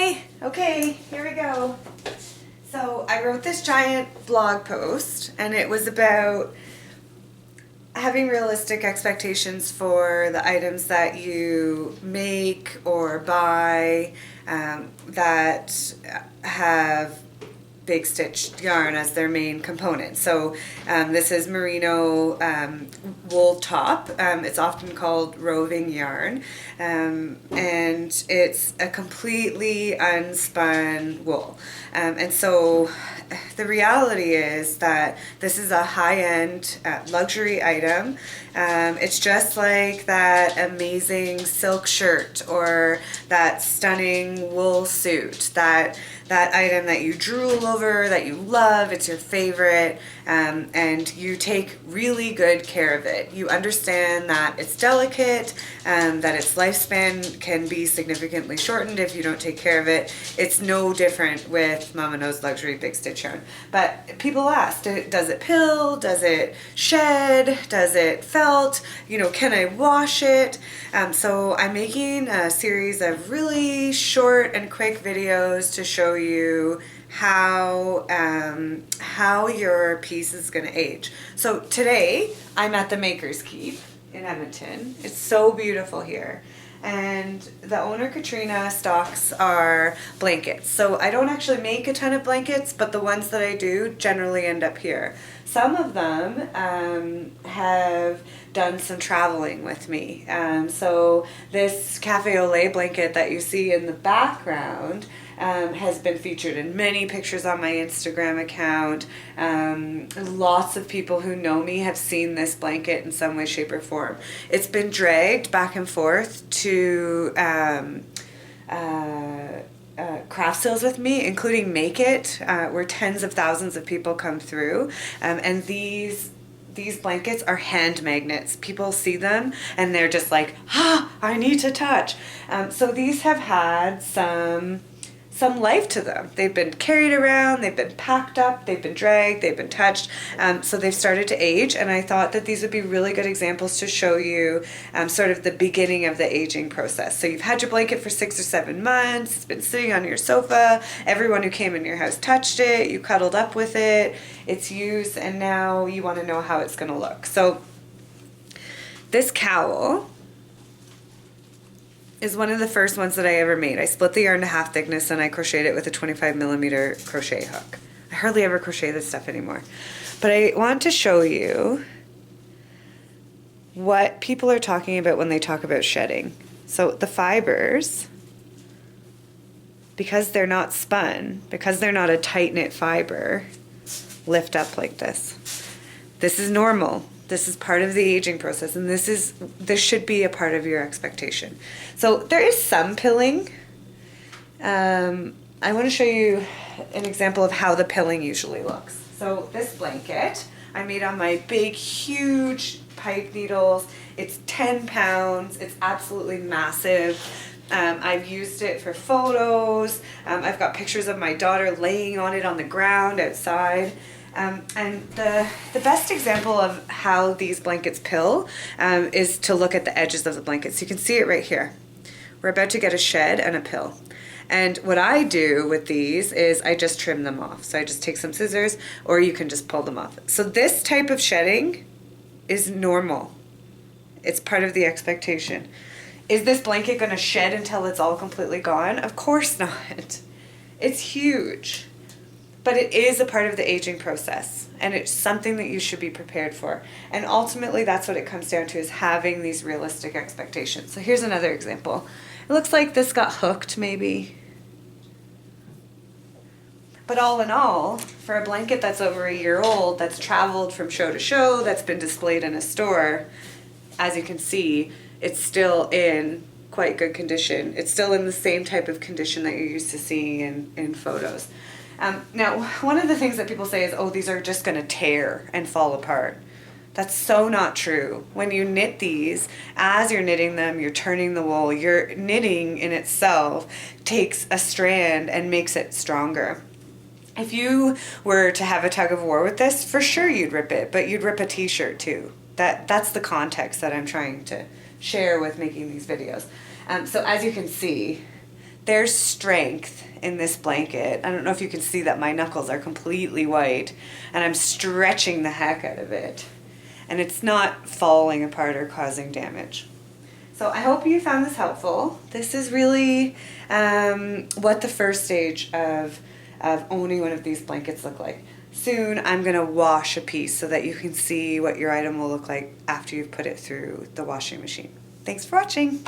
Hi! Okay, here we go. So I wrote this giant blog post and it was about having realistic expectations for the items that you make or buy that have big stitched yarn as their main component. So this is merino wool top. It's often called roving yarn, and it's a completely unspun wool. And so the reality is that this is a high-end luxury item. It's just like that amazing silk shirt or that stunning wool suit, that item that you drool over, that you love, it's your favorite, and you take really good care of it. You understand that it's delicate, that its lifespan can be significantly shortened if you don't take care of it. It's no different with Mama Knows Luxury Big Stitch Yarn. But people ask, does it pill? Does it shed? Does it felt? You know, can I wash it? So I'm making a series of really short and quick videos to show you how your piece is going to age. So today I'm at the Maker's Keep in Edmonton. It's so beautiful here. And the owner, Katrina, stocks our blankets. So I don't actually make a ton of blankets, but the ones that I do generally end up here. Some of them have done some traveling with me. So this cafe au lait blanket that you see in the background has been featured in many pictures on my Instagram account. Lots of people who know me have seen this blanket in some way, shape, or form. It's been dragged back and forth to craft sales with me, including Make It, where tens of thousands of people come through. And these blankets are hand magnets. People see them and they're just like, I need to touch. So these have had some life to them. They've been carried around, they've been packed up, they've been dragged, they've been touched. So they've started to age, and I thought that these would be really good examples to show you sort of the beginning of the aging process. So you've had your blanket for 6 or 7 months, it's been sitting on your sofa, everyone who came in your house touched it, you cuddled up with it, it's used, and now you want to know how it's going to look. So this cowl is one of the first ones that I ever made. I split the yarn to half thickness and I crocheted it with a 25mm crochet hook. I hardly ever crochet this stuff anymore. But I want to show you what people are talking about when they talk about shedding. So the fibers, because they're not spun, because they're not a tight knit fiber, lift up like this. This is normal. This is part of the aging process, and this should be a part of your expectation. So there is some pilling. I want to show you an example of how the pilling usually looks. So this blanket I made on my big, huge pipe needles. It's 10 pounds. It's absolutely massive. I've used it for photos. I've got pictures of my daughter laying on it on the ground outside. And the best example of how these blankets pill is to look at the edges of the blankets. You can see it right here. We're about to get a shed and a pill. And what I do with these is I just trim them off. So I just take some scissors, or you can just pull them off. So this type of shedding is normal. It's part of the expectation. Is this blanket going to shed until it's all completely gone? Of course not. It's huge. But it is a part of the aging process, and it's something that you should be prepared for. And ultimately, that's what it comes down to, is having these realistic expectations. So here's another example. It looks like this got hooked, maybe. But all in all, for a blanket that's over a year old, that's traveled from show to show, that's been displayed in a store, as you can see, it's still in quite good condition. It's still in the same type of condition that you're used to seeing in photos. Now, one of the things that people say is, oh, these are just going to tear and fall apart. That's so not true. When you knit these, as you're knitting them, you're turning the wool. Your knitting in itself takes a strand and makes it stronger. If you were to have a tug of war with this, for sure you'd rip it, but you'd rip a t-shirt too. That's the context that I'm trying to share with making these videos. So as you can see, there's strength in this blanket. I don't know if you can see that my knuckles are completely white and I'm stretching the heck out of it. And it's not falling apart or causing damage. So I hope you found this helpful. This is really what the first stage of owning one of these blankets look like. Soon I'm going to wash a piece so that you can see what your item will look like after you've put it through the washing machine. Thanks for watching.